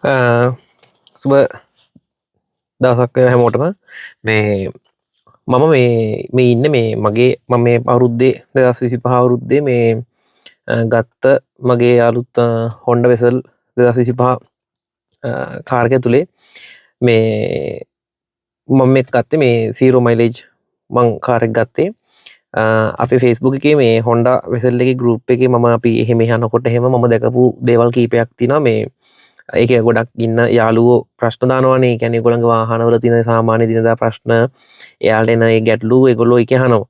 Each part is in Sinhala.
සුබ දවසක් හැමෝටම මේ මම මේ ඉන්න මේ මගේ මම මේ අවුරුද්දේ 2025 අවුරුද්දේ මේ ගත්ත මගේ අලුත් හොන්ඩ වෙසල් 2025 කාර්කය තුළේ මේ මම මේ ගත්තේ මේ සීරෝ මයිලේජ් මං කාරෙක් ගත්තේ අපි ෆේස්බුක් එකේ මේ හොන්ඩ වෙසල් එක ගරුප් එක මම අපි එහෙම යනකොට එහෙම මම දැකපු දේවල් කීපයක් තියෙනවා මේ ඒක ගොඩක් ඉන්න යාළුවෝ ප්‍රශ්න දානවනේ කියන්නේ ඒගොල්ලන්ගේ වාහනවල තියෙන සාමාන්‍ය දිනදා ප්‍රශ්න එයාලට එන ඒ ගැටලු ඒගොල්ලෝ ඒක අහනවා.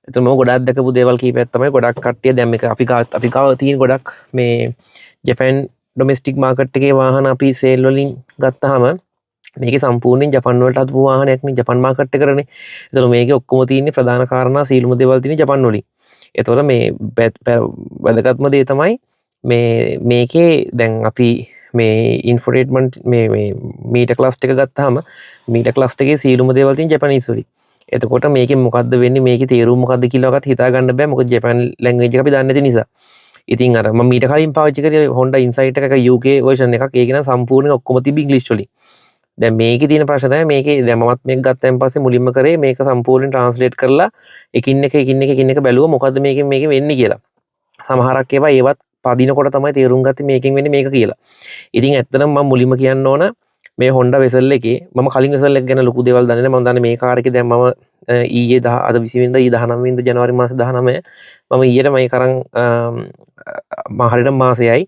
එතකොට මම ගොඩක් දැකපු දේවල් කීපයක් තමයි ගොඩක් කට්ටිය දැන් මේක අපි ගාව තියෙන ගොඩක් මේ ජපාන් ඩොමෙස්ටික් මාකට් එකේ වාහන අපි සේල් වලින් ගත්තාම මේකේ සම්පූර්ණයෙන් ජපාන් වලට හදපු වාහනයක් නේ ජපාන් මාකට් එකකරනේ. එතකොට මේකේ ඔක්කොම තියෙන්නේ ප්‍රධාන කාරණා සීලුම දේවල් තියෙන්නේ ජපාන් වලින්. එතකොට මේ වැදගත්ම දේ තමයි මේකේ දැන් අපි මේ ඉන්ෆෝටේන්මන්ට් මේ මීට ක්ලස්ට් එක ගත්තාම මීට ක්ලස්ට් එකේ සීලුම දේවල් තියෙන ජපනීස් වලින්. එතකොට මේකෙන් මොකද්ද වෙන්නේ මේකේ තේරුම මොකද්ද කියලාවත් හිතා ගන්න බෑ මොකද ජපාන් ලැන්ග්වේජ් එක අපි දන්නේ නැති නිසා. ඉතින් අර මම මීට කලින් පාවිච්චි කරේ Honda Insight එකක UK version එකක්. ඒක නම් සම්පූර්ණයෙන් ඔක්කොම තිබි ඉංග්‍රීසි වලින්. දැන් මේකේ තියෙන ප්‍රශ්න තමයි මේකේ දැන් මමත් මේක ගත්තයින් පස්සේ මුලින්ම කරේ මේක සම්පූර්ණයෙන් ට්‍රාන්ස්ලේට් කරලා එකින් එක බැලුවා මොකද්ද මේකෙන් වෙන්නේ කියලා. සමහරක් ඒවා ඒවත් පදිනකොට තමයි තේරුම් ගත්තේ මේකෙන් වෙන්නේ මේක කියලා. ඉතින් ඇත්තටම මම මුලින්ම කියන්න ඕන මේ Honda වෙසල් එකේ මම කලින් වෙසල් එක ගැන ලොකු දේවල් දන්නේ නැහැ. මම දන්නේ මේ කාර් එකේ දැන් මම ඊයේ අද 20 වෙනිදා ඊ 19 වෙනිදා ජනවාරි මාසේ 19 මම ඊයට මේ කරන් හරියටම මාසෙයි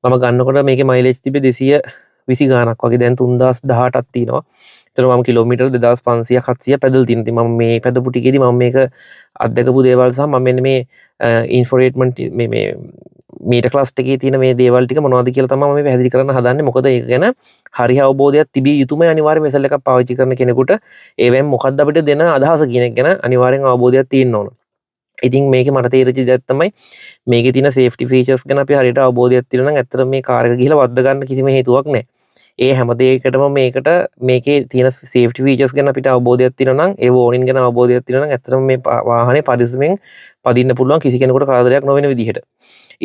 මම ගන්නකොට මේකේ මයිලේජ් තිබ්බේ 220 ගාණක් වගේ දැන් 3018ක් තියෙනවා. එතන මම කිලෝමීටර් 2500ක් 700ක් පැදලා තියෙනවා. ඉතින් මම මේ පැදපු ටිකේදී මම මේක අත්දකපු දේවල් සහ මම මෙන්න මේ ඉන්ෆෝටේන්මන්ට් මේ මීට ක්ලස්ට් එකේ තියෙන මේ දේවල් ටික මොනවද කියලා තමයි මම පැහැදිලි කරන්න හදන්නේ. මොකද ඒක ගැන හරි අවබෝධයක් තිබිය යුතුමයි අනිවාර්යයෙන් වෙසල් එකක් පාවිච්චි කරන කෙනෙකුට. ඒවෙන් මොකද්ද අපිට දෙන අදහස කියන එක ගැන අනිවාර්යෙන් අවබෝධයක් තියෙන්න ඕන. ඉතින් මේකේ මට තේරිච්ච දෙයක් තමයි මේකේ තියෙන සේෆ්ටි ෆීචර්ස් ගැන අපි හරියට අවබෝධයක් තියෙනවා නම් ඇත්තටම මේ කාර් එක ගිහලා වද්ද ගන්න කිසිම හේතුවක් නැහැ. ඒ හැම දෙයකටම මේකේ තියෙන සේෆ්ටි ෆීචර්ස් ගැන අපිට අවබෝධයක් තියෙනවා නම් ඒ වෝනින් ගැන අවබෝධයක් තියෙනවා නම් ඇත්තටම මේ වාහනේ පරිස්සමෙන් පදින්න පුළුවන් කිසි කෙනෙකුට කරදරයක් නොවන විදිහට.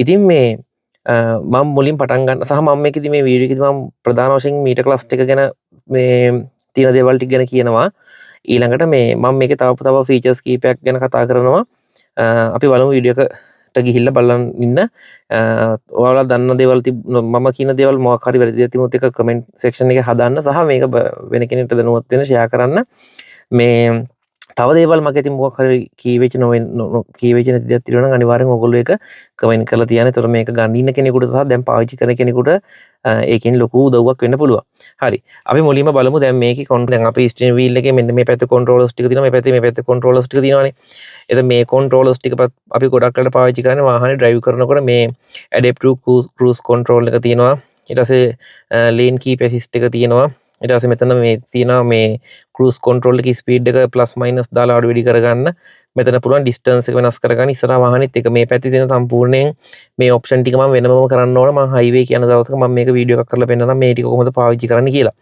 ඉතින් මේ මම මුලින් පටන් ගන්න සහ මම මේකෙදි මේ වීඩියෝ එකේදී මම ප්‍රධාන වශයෙන් මීටර් ක්ලස්ට් එක ගැන මේ තියෙන දේවල් ටික ගැන කියනවා. ඊළඟට මේ මම මේකේ තව ෆීචර්ස් කීපයක් ගැන කතා කරනවා. අපි බලමු වීඩියෝ එකට ගිහිල්ලා බලන්න ඉන්න. ඔයාලා දන්න දේවල් මම කියන දේවල් මොකක් හරි වැරදි දෙයක් තිබුණොත් ඒක කමෙන්ට් සෙක්ෂන් එකේ හදාන්න සහ මේක වෙන කෙනෙක්ට දැනුවත් වෙන්න ෂෙයා කරන්න. මේ තව දේවල් මගේ ඉතින් මොකක් හරි කීවෙච්ච නැති දේවල් තියෙනවා නම් අනිවාර්යෙන් ඔයගොල්ලෝ ඒක කමෙන්ට් කරලා තියන්න. ඒතර මේක ගන්න ඉන්න කෙනෙකුට සහ දැන් පාවිච්චි කරන කෙනෙකුට ඒකෙන් ලොකු උදව්වක් වෙන්න පුළුවන්. හරි. අපි මුලින්ම බලමු දැන් මේකේ දැන් අපි ස්ටියරින් වීල් එකේ මෙන්න මේ පැත්තේ කන්ට්‍රෝලර්ස් ටික තියෙනවා. මේ පැත්තේ කන්ට්‍රෝලර්ස් ටික තියෙනවානේ. එතන මේ කන්ට්‍රෝලර්ස් ටික අපි ගොඩක් වෙලාවට පාවිච්චි කරන්නේ වාහනේ ඩ්‍රයිව් කරනකොට මේ ඇඩැප්ටිව් ක්‍රූස් කන්ට්‍රෝල් එක තියෙනවා. ඊට පස්සේ ලේන් කීප් ඇසිස්ට් එක තියෙනවා. ඊට පස්සේ මෙතන මේ තියෙනවා මේ ක්‍රූස් කන්ට්‍රෝල් එකේ ස්පීඩ් එක ප්ලස් මයිනස් දාලා අඩු වැඩි කරගන්න. මෙතන පුළුවන් ඩිස්ටන්ස් එක වෙනස් කරගන්න. ඉස්සරහා වාහනේත් එක මේ පැත්තේ තියෙන සම්පූර්ණයෙන් මේ ඔප්ෂන් ටික මම වෙනමම කරන්න ඕන. මම හයිවේ කියන දවසක මම මේක වීඩියෝ එකක් කරලා පෙන්නනවා මේ ටික කොහොමද පාවිච්චි කරන්න කියලා.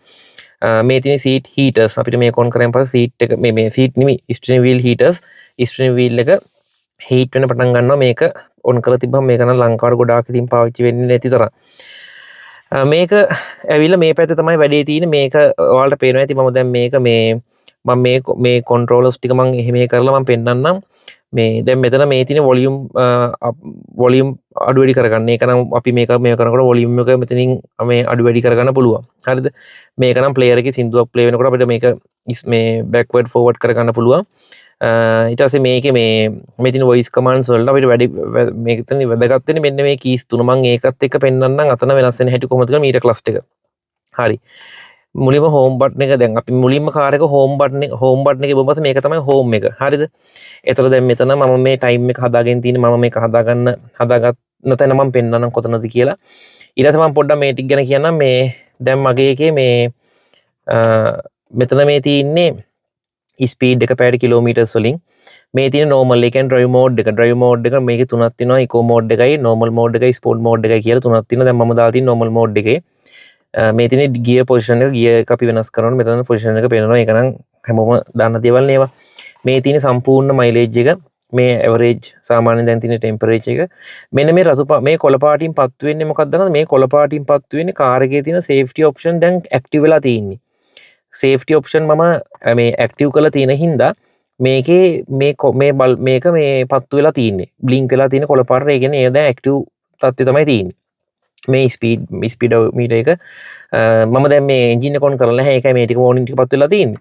මේ තියෙන සීට් හීටර්ස් අපිට මේක ඔන් කරන් පස්සේ සීට් එක මේ සීට් නෙමෙයි steering wheel heaters steering wheel එක හීට් වෙන පටන් ගන්නවා. මේක ඔන් කරලා තිබ්බම මේක නම් ලංකාවට ගොඩාක් ඉතින් පාවිච්චි වෙන්නේ නැති තරම්. මේක ඇවිල්ලා මේ පැත්තේ තමයි වැඩේ තියෙන්නේ. මේක ඔයාලට පේනවා ඇති මම දැන් මේක මම මේ කන්ට්‍රෝලර්ස් ටික මම එහෙම කරලා මම පෙන්නන්නම්. මේ දැන් මෙතන මේ තියෙන වොලියුම් අඩු වැඩි කරගන්න. ඒක නම් අපි මේක කරනකොට වොලියුම් එක මෙතනින් මේ අඩු වැඩි කරගන්න පුළුවන්. හරිද? මේක නම් ප්ලේයර් එකේ සින්දුවක් ප්ලේ වෙනකොට අපිට මේක මේ බෑක්වර්ඩ් ෆෝවර්ඩ් කරගන්න පුළුවන්. ඊට පස්සේ මේකේ මේ තියෙන වොයිස් කමාන්ඩ්ස් වලට අපිට වැඩි මේක තන වැදගත් වෙන්නේ මෙන්න මේ කීස් තුන. මම ඒකත් එක්ක පෙන්නන්නම් අතන වෙනස් වෙන හැටි කොහොමද කියලා මීටර් ක්ලස්ට් එක. හරි. මුලින්ම හෝම් බටන් එක දැන් අපි මුලින්ම කාර් එක හෝම් බටන් එකේ බොම්බස මේක තමයි හෝම් එක. හරිද? එතකොට දැන් මෙතන මම මේ ටයිම් එක හදාගෙන තියෙන්නේ මම මේක හදාගන්න තැන මම පෙන්නන්නම් කොතනද කියලා. ඊට පස්සේ මම පොඩ්ඩක් මේ ටික ගැන කියන්නම්. මේ දැන් මගේ එකේ මේ මෙතන මේ තියෙන්නේ ස්පීඩ් එක පැයට කිලෝමීටර්ස් වලින් මේ තියෙන නෝමල් එක ඩ්‍රයිව් මෝඩ් එක මේකේ තුනක් තියෙනවා. ඉකෝ මෝඩ් එකයි නෝමල් මෝඩ් එකයි ස්පෝර්ට් මෝඩ් එකයි කියලා තුනක් තියෙනවා. දැන් මම දාලා තියෙන නෝමල් මෝඩ් එකේ මේ තියෙන ගියර් පොසිෂන් එක අපි වෙනස් කරනකොට මෙතන පොසිෂන් එක පේනවා. ඒක නම් හැමෝම දන්න දේවල් නේවා. මේ තියෙන සම්පූර්ණ මයිලේජ් එක මේ ඇවරේජ් සාමාන්‍යයෙන් දැන් තියෙන ටෙම්පරේචර් එක. මෙන්න මේ මේ කොළ පාටින් පත්තු වෙන්නේ මොකක්ද දන්නවද? මේ කොළ පාටින් පත්තු වෙන්නේ කාර් එකේ තියෙන සේෆ්ටි ඔප්ෂන් දැන් ඇක්ටිව් වෙලා තියෙන්නේ. සේෆ්ටි ඔප්ෂන් මම මේ ඇක්ටිව් කරලා තියෙන හින්දා මේකේ මේක මේ පත්තු වෙලා තියෙන්නේ. බ්ලින්ක් වෙලා තියෙන කොළ පාට. ඒ කියන්නේ ඒ දැන් ඇක්ටිව් තත්ත්වය තමයි තියෙන්නේ. මේ ස්පීඩ් මීටර් එක මම දැන් මේ එන්ජින් එක ඔන් කරලා නැහැ. ඒකයි මේ ටික වෝනින් ටික පත්තු වෙලා තියෙන්නේ.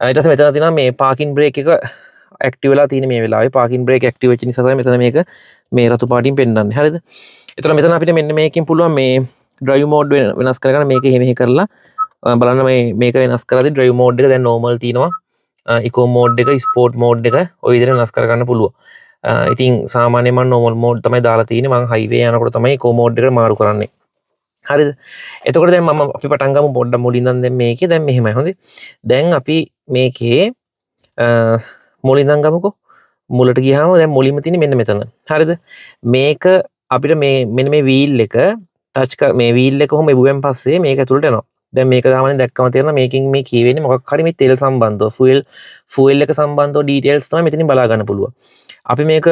ඊට පස්සේ මෙතන තියෙනවා මේ පාකින් බ්‍රේක් එක ඇක්ටිව් වෙලා තියෙන මේ වෙලාවේ. පාකින් බ්‍රේක් ඇක්ටිව් වෙච්ච නිසා තමයි මෙතන මේක මේ රතු පාටින් පෙන්නන්නේ. හරිද? එතකොට මෙතන අපිට මෙන්න මේකෙන් පුළුවන් මේ ඩ්‍රයිව් මෝඩ් වෙනස් කරගන්න. මේක එහෙම කරලා බලන්න මේක වෙනස් කරද්දී ඩ්‍රයිව් මෝඩ් එක දැන් නෝමල් තියෙනවා. ඉකෝ මෝඩ් එක, ස්පෝර්ට් මෝඩ් එක ඔය විදිහට වෙනස් කරගන්න පුළුවන්. ඉතින් සාමාන්‍යයෙන් මම නෝමල් මෝඩ් තමයි දාලා තියෙන්නේ. මම හයිවේ යනකොට තමයි ඉකෝ මෝඩ් එකට මාරු කරන්නේ. හරිද? එතකොට දැන් අපි පටන් ගමු පොඩ්ඩක් මුලින් ඉඳන්. දැන් මේකේ දැන් මෙහෙමයි. හොඳේ. දැන් අපි මේකේ මුලින් ඉඳන් ගමුකෝ. මුලට ගියාම දැන් මුලින්ම තියෙන්නේ මෙන්න මෙතන. හරිද? මේක අපිට මෙන්න මේ වීල් එක මේ වීල් එක කොහොම එබුවෙන් පස්සේ මේක ඇතුළට එනවා. දැන් මේක සාමාන්‍යයෙන් දැක්කම තේරෙනවා මේකෙන් මේ කියවෙන්නේ මොකක් හරි මේ තෙල් සම්බන්ධව ෆුවල් එක සම්බන්ධව ඩීටේල්ස් තමයි මෙතනින් බලා ගන්න පුළුවන්. අපි මේක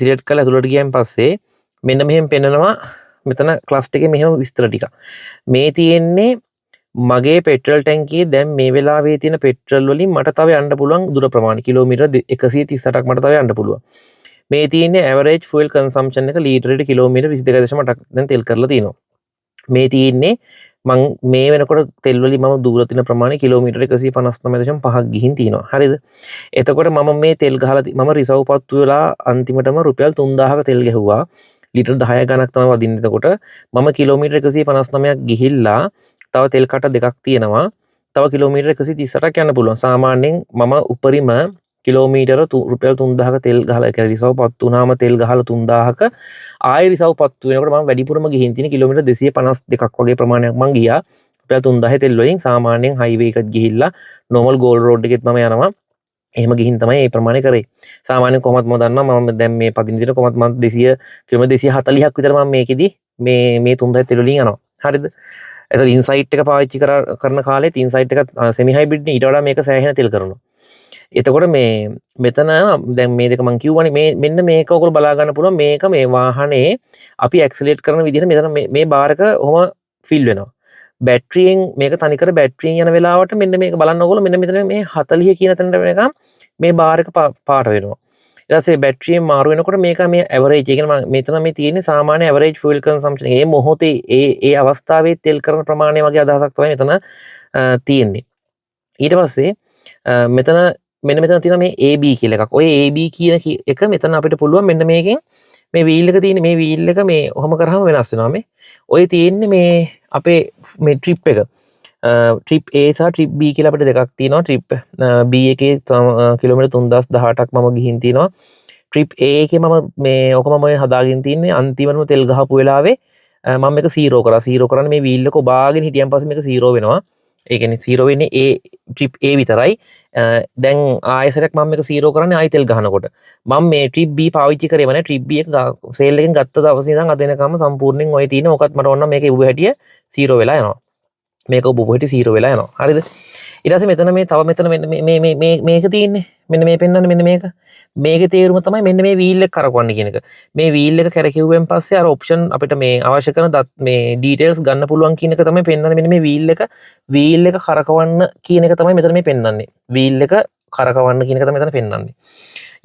සිලෙක්ට් කරලා ඇතුළට ගියන් පස්සේ මෙන්න මෙහෙම පෙන්නනවා. මෙතන ක්ලස්ට් එකේ මෙහෙම විස්තර ටික. මේ තියෙන්නේ මගේ පෙට්‍රල් ටැංකියේ දැන් මේ වෙලාවේ තියෙන පෙට්‍රල් වලින් මට තව යන්න පුළුවන් දුර ප්‍රමාණය කිලෝමීටර් 138ක් මට තව යන්න පුළුවන්. මේ තියෙන්නේ ඇවරේජ් ෆුවල් කන්සම්ප්ෂන් එක ලීටරයට කිලෝමීටර් 22.8ක් දැන් තෙල් කරලා තියෙනවා. මේ තියෙන්නේ මං මේ වෙනකොට තෙල් වලින් මම දුර තියෙන ප්‍රමාණය කිලෝමීටර් 159.5ක් ගිහින් තියෙනවා. හරිද? එතකොට මම මේ තෙල් ගහලා මම රිසර්ව් පත්තු වෙලා අන්තිමටම රුපියල් 3000ක තෙල් ගැහුවා. ලීටර් 10 ගණක් තමයි වදින්නේ. එතකොට මම කිලෝමීටර් 159ක් ගිහිල්ලා තව තෙල් කට දෙකක් තියෙනවා. තව කිලෝමීටර් 138ක් යන්න පුළුවන්. සාමාන්‍යයෙන් මම උපරිම කිලෝමීටර රුපියල් 3000ක තෙල් ගහලා ඒ කියන්නේ රිසර්ව් පත්තු වුණාම තෙල් ගහලා 3000ක ආයෙ රිසර්ව් පත්තු වෙනකොට මම වැඩිපුරම ගිහින් තියෙන කිලෝමීටර් 252ක් වගේ ප්‍රමාණයක් මං ගියා. රුපියල් 3000 තෙල් වලින් සාමාන්‍යයෙන් හයිවේ එකත් ගිහිල්ලා නෝමල් ගෝල්ඩ් රෝඩ් එකෙත් මම යනවා. එහෙම ගිහින් තමයි මේ ප්‍රමාණය කරේ. සාමාන්‍යයෙන් කොහොමද මම දන්නවා මම දැන් මේ පදින දින කොහොමද මම 200 කිලෝමීටර් 240ක් විතර මම මේකෙදි මේ 3000 තෙල් වලින් යනවා. හරිද? එතකොට ඉන්සයිට් එක පාවිච්චි කරන කාලෙත් ඉන්සයිට් එක සෙමි හයිබ්‍රිඩ් නේ ඊට වඩා මේක සෑහෙන තෙල් කරනවා. එතකොට මෙතන දැන් මේ දෙක මං කිව්වනේ මෙන්න මේක ඔයගොල්ලෝ බලා ගන්න පුළුවන් මේක මේ වාහනේ අපි ඇක්සලරේට් කරන විදිහට මෙතන මේ බාරක ඔහොම ෆිල් වෙනවා. බැටරියෙන් මේක තනිකර බැටරියෙන් යන වෙලාවට මෙන්න මේක බලන්න ඕගොල්ලෝ මෙන්න මෙතන මේ 40 කියන තැනට වෙනකම් මේ බාරක පාට වෙනවා. ඊට පස්සේ බැටරියෙන් මාරු වෙනකොට මේක මේ ඇවරේජ් ඒ කියන්නේ මෙතන මේ තියෙන්නේ සාමාන්‍ය ඇවරේජ් ෆුවල් කන්සම්ප්ෂන්. මේ මොහොතේ ඒ අවස්ථාවේ තෙල් කරන ප්‍රමාණය වගේ අදහසක් තමයි මෙතන තියෙන්නේ. ඊට පස්සේ මෙතන මෙන්න මෙතන තියෙන මේ AB කියලා එකක්. ඔය AB කියන එක මෙතන අපිට පුළුවන් මෙන්න මේකෙන් මේ වීල් එක තියෙන මේ වීල් එක මේ ඔහොම කරාම වෙනස් වෙනවා මේ. ඔය තියෙන්නේ මේ අපේ මේ ට්‍රිප් එක. ට්‍රිප් A සහ ට්‍රිප් B කියලා අපිට දෙකක් තියෙනවා. ට්‍රිප් B එකේ කිලෝමීටර් 3018ක් මම ගිහින් තියෙනවා. ට්‍රිප් A එකේ මම මේ ඔක මම හදාගෙන තින්නේ අන්තිමටම තෙල් ගහපු වෙලාවේ මම මේක 0 කරා. 0 කරන්නේ මේ වීල් එක ඔබාගෙන හිටියන් පස්සේ මේක 0 වෙනවා. ඒ කියන්නේ 0 වෙන්නේ A ට්‍රිප් A විතරයි. දැන් ආයෙසරක් මම මේක 0 කරන්නේ ආයෙ තෙල් ගහනකොට. මම මේ ට්‍රිප් B පාවිච්චි කරේම නැහැ. ට්‍රිප් B එක සේල් එකෙන් ගත්ත දවසේ ඉඳන් අද වෙනකම් සම්පූර්ණයෙන් ඔය තියෙන ඕකත් මට ඕන මේක ඉබු හැටිය 0 වෙලා යනවා. මේක ඔබ හැටි 0 වෙලා යනවා. හරිද? ඊට පස්සේ මෙතන මේ තව මෙතන මේක තියෙන්නේ. මෙන්න මේ පෙන්වන්නේ මෙන්න මේක. මේකේ තේරුම තමයි මෙන්න මේ වීල් එක කරකවන්න කියන එක. මේ වීල් එක කරකියුවෙන් පස්සේ අර ඔප්ෂන් අපිට මේ අවශ්‍ය කරන මේ ඩීටේල්ස් ගන්න පුළුවන් කියන එක තමයි පෙන්වන්නේ. මෙන්න මේ වීල් එක කරකවන්න කියන එක තමයි මෙතන මේ පෙන්වන්නේ. වීල් එක කරකවන්න කියන එක තමයි මෙතන පෙන්වන්නේ.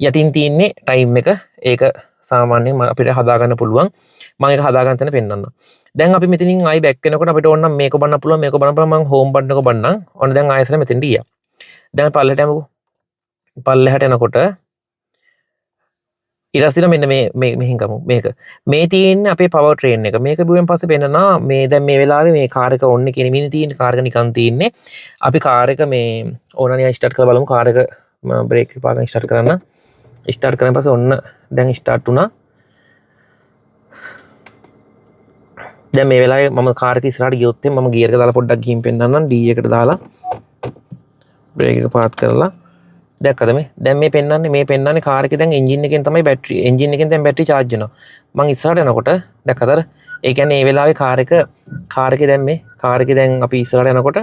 යටින් තියෙන්නේ ටයිම් එක. ඒක සාමාන්‍යයෙන් අපිට හදාගන්න පුළුවන්. මම ඒක හදාගන්න තැන පෙන්වන්නම්. දැන් අපි මෙතනින් ආයි බැක් වෙනකොට අපිට ඕන නම් මේක බලන්න පුළුවන්. මේක බලන්න පුළුවන්. මම හෝම් බටන් එක බලන්නම්. ඔන්න දැන් ආයෙසර මෙතෙන්ට ගියා. දැන් පල්ලෙහාට යමුකෝ. පල්ලෙහාට යනකොට ඊට පස්සේ මෙන්න මෙහෙන් ගමු. මේ තියෙන්නේ අපේ පවර් ට්‍රේන් එක. මේක බුවෙන් පස්සේ පෙන්නනවා මේ දැන් මේ වෙලාවේ මේ කාර් එක ඔන්න කියන මිනිහ තියෙන කාර් එක නිකන් තියෙන්නේ. අපි කාර් එක මේ ඕනනේ ස්ටාර්ට් කරලා බලමු. කාර් එක බ්‍රේක් එක පාගන් ස්ටාර්ට් කරන්න. ස්ටාර්ට් කරන පස්සේ ඔන්න දැන් ස්ටාර්ට් වුණා. දැන් මේ වෙලාවේ මම කාර් එක ඉස්සරහට ගියොත් මම ගියර් එක දාලා පොඩ්ඩක් ගිහින් පෙන්නන්නම්. D එකට දාලා බ්‍රේක් එක පාත් කරලා දැක්කද මේ දැන් මේ පෙන්නන්නේ කාර් එකේ දැන් එන්ජින් එකෙන් තමයි එන්ජින් එකෙන් දැන් බැටරි charge වෙනවා. මම ඉස්සරහට යනකොට දැක්කද අර ඒ කියන්නේ මේ වෙලාවේ කාර් එකේ දැන් අපි ඉස්සරහට යනකොට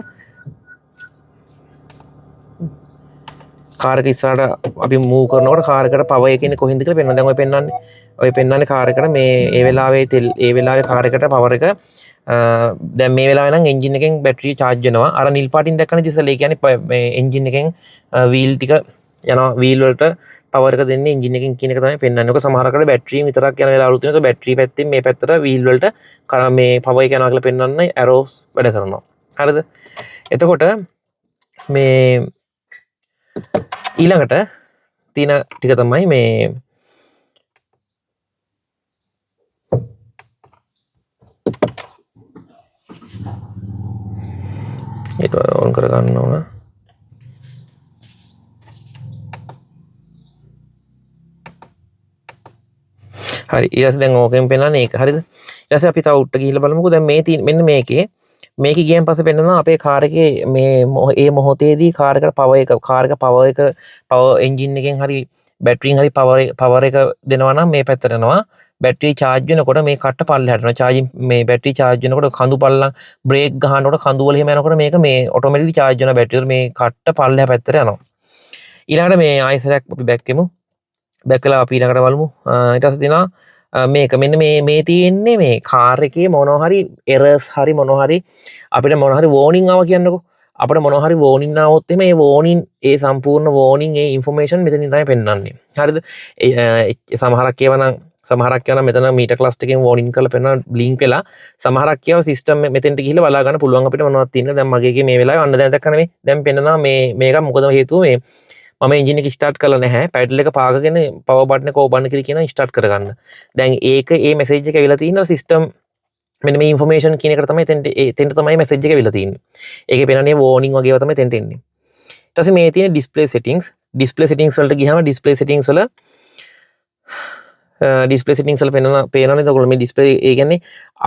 කාර් එක ඉස්සරහට අපි මූව් කරනකොට කාර් එකට පවර් එක ඉන්නේ කොහෙන්ද කියලා පෙන්වනවා. දැන් ඔය පෙන්වන්නේ. ඔය පෙන්වන්නේ කාර් එකට මේ ඒ වෙලාවේ කාර් එකට පවර් එක දැන් මේ වෙලාවේ නම් එන්ජින් එකෙන් බැටරිය charge වෙනවා. අර නිල් පාටින් දැක්කනේ ඉතින් ඒ කියන්නේ මේ එන්ජින් එකෙන් වීල් ටික යනවා වීල් වලට පවර් එක දෙන්නේ එන්ජින් එකෙන් කියන එක තමයි පෙන්වන්නේ. ඔක සමහරකට බැටරියෙන් විතරක් යන වෙලාවලුත් තියෙනවා. බැටරි පැත්තෙන් මේ පැත්තට වීල් වලට මේ පවර් එක යනවා කියලා පෙන්වන්න ඇරෝස් වැඩ කරනවා. හරිද? එතකොට මේ ඊළඟට තියෙන ටික තමයි මේ ඒක ඔන් කරගන්න ඕන. හරි ඊට පස්සේ දැන් ඕකෙන් පෙන්නන්නේ ඒක හරිද? ඊට පස්සේ අපි තව උඩට ගිහිල්ලා බලමුකෝ. දැන් මේ තියෙන මෙන්න මේකේ ගියන් පස්සේ පෙන්නනවා අපේ කාර් එකේ මේ මොහොතේදී කාර් එක පවර් එන්ජින් එකෙන් හරි බැටරියෙන් හරි පවර් එක දෙනවා නම් මේ පැත්තට යනවා. බැටරි charge වෙනකොට මේ කට්ට පල්ලෙහාට යනවා. charging මේ බැටරි charge වෙනකොට කඳු පල්ලම් බ්‍රේක් ගහනකොට කඳු වල එහෙම යනකොට මේක මේ ඔටෝමැටිකලි charge වෙනවා බැටරිය. මේ කට්ට පල්ලෙහා පැත්තට යනවා. ඊළඟට මේ ආයෙසරක් අපි බැක් වෙමු. බැක් වෙලා අපි ඊළඟට බලමු. ඊට පස්සේ දෙනවා මේක මෙන්න මේ තියෙන්නේ මේ කාර් එකේ මොනවා හරි එරර්ස් හරි මොනවා හරි අපිට මොනවා හරි වෝනින් ආවා කියන්නකෝ. අපිට මොනවා හරි වෝනින් ආවොත් එimhe මේ වෝනින් ඒ සම්පූර්ණ වෝනින් ඒ ඉන්ෆෝමේෂන් මෙතනින් තමයි පෙන්වන්නේ. හරිද? සමහරක් ඒවා මෙතන මීටර් ක්ලස්ටර් එකෙන් වෝනින් කරලා පෙන්වන බ්ලින්ක් වෙලා සමහරක් ඒවා සිස්ටම් මෙතෙන්ට ගිහිල්ලා බලා ගන්න පුළුවන් අපිට මොනවද තියෙන්නේ. දැන් මගේ එකේ මේ වෙලාවේ අන්න දැන් දැක්ක නෙමෙයි. දැන් පෙන්නනවා මේක මොකද හේතුව මේ මම එන්ජින් එක ස්ටාර්ට් කරලා නැහැ. පැඩල් එක පාගගෙන පවර් බටන් එක ඕපන් කරලා කියන ස්ටාර්ට් කරගන්න. දැන් ඒ මැසේජ් එක ඇවිල්ලා තියෙනවා සිස්ටම් මෙන්න මේ ඉන්ෆෝමේෂන් කියන එකට තමයි එතෙන්ට තමයි මැසේජ් එක ඇවිල්ලා තියෙන්නේ. ඒකේ පෙන්නන්නේ වෝනින් වගේ ඒවා තමයි එතෙන්ට එන්නේ. ඊට පස්සේ මේ තියෙන ඩිස්ප්ලේ සෙටින්ග්ස්. ඩිස්ප්ලේ සෙටින්ග්ස් වලට ගියාම ඩිස්ප්ලේ සෙටින්ග්ස් වල පේනවනේ එතකොට මේ ඩිස්ප්ලේ ඒ කියන්නේ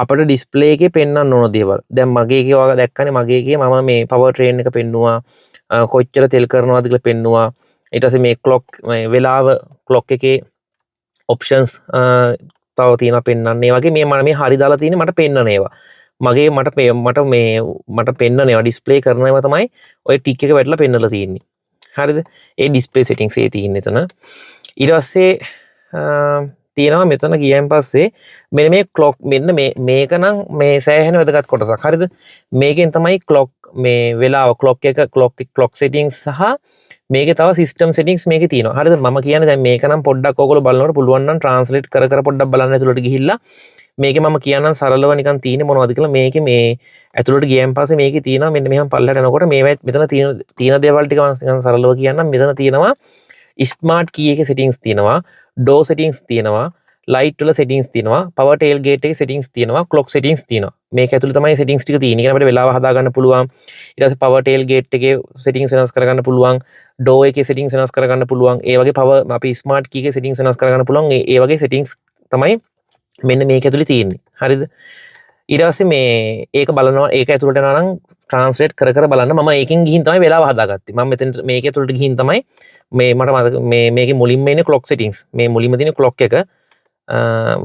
අපිට ඩිස්ප්ලේ එකේ පෙන්වන්න ඕන දේවල්. දැන් මගේ එකේ ඔයාලා දැක්කනේ මගේ එකේ මම මේ පවර් ට්‍රේන් එක පෙන්නුවා. කොච්චර තෙල් කරනවද කියලා පෙන්නුවා. ඊට පස්සේ මේ ක්ලොක් වෙලාව ක්ලොක් එකේ ඔප්ෂන්ස් තව තියෙනවා පෙන්වන්නේ. ඒ වගේ මේ හරි දාලා තියෙන්නේ මට පෙන්වන ඒවා. මට පෙන්වන ඒවා ඩිස්ප්ලේ කරන ඒවා තමයි ඔය ටික් එක වැටලා පෙන්වලා තියෙන්නේ. හරිද? ඒ ඩිස්ප්ලේ සෙටින්ග්ස් ඒ තියෙන්නේ එතන. ඊට පස්සේ තියෙනවා මෙතන ගියන් පස්සේ මෙන්න මේ ක්ලොක් මෙන්න මේක නම් මේ සෑහෙන වැදගත් කොටසක්. හරිද? මේකෙන් තමයි ක්ලොක් මේ වෙලාව ක්ලොක් සෙටින්ග්ස් සහ මේකේ තව සිස්ටම් සෙටින්ග්ස් මේකේ තියෙනවා. හරිද? මම කියන්නේ දැන් මේක නම් පොඩ්ඩක් ඔයගොල්ලෝ බලනකොට පුළුවන් නම් ට්‍රාන්ස්ලේට් කර පොඩ්ඩක් බලන්න ඇතුළට ගිහිල්ලා මේකේ මම කියන්නම් සරලව නිකන් තියෙන්නේ මොනවද කියලා. මේකේ මේ ඇතුළට ගියන් පස්සේ මේකේ තියෙනවා මෙන්න මෙහෙම පල්ලට යනකොට මෙතන තියෙන දේවල් ටික මම නිකන් සරලව කියන්නම්. මෙතන තියෙනවා ස්මාර්ට් කී එකේ සෙටින්ග්ස් තියෙනවා, ඩෝ සෙටින්ග්ස් තියෙනවා, ලයිට් වල සෙටින්ග්ස් තියෙනවා, පවර් ටේල් ගේට් එකේ සෙටින්ග්ස් තියෙනවා, ක්ලොක් සෙටින්ග්ස් තියෙනවා. මේක ඇතුළේ තමයි සෙටින්ග්ස් ටික තියෙන්නේ. ඒ කියන්නේ අපිට වෙලාව හදා ගන්න පුළුවන්. ඊට පස්සේ පවර් ටේල් ගේට් එකේ සෙටින්ග්ස් වෙනස් කරගන්න පුළුවන්. ඩෝ එකේ සෙටින්ග්ස් වෙනස් කරගන්න පුළුවන්. ඒ වගේ අපි ස්මාර්ට් කී එකේ සෙටින්ග්ස් වෙනස් කරගන්න පුළුවන්. ඒ වගේ සෙටින්ග්ස් තමයි මෙන්න මේක ඇතුළේ තියෙන්නේ. හරිද? ඊට පස්සේ මේ ඒක බලනවා ඒක ඇතුළට යනවා නම් ට්‍රාන්ස්ලේට් කර බලන්න. මම ඒකෙන් ගිහින් තමයි වෙලාව හදාගත්තේ. මම මෙතන මේක ඇතුළට ගිහින් තමයි මට මේකේ මුලින්ම ඉන්නේ ක්ලොක් සෙටින්ග්ස්. මේ මුලින්ම තියෙන ක්ලොක් එක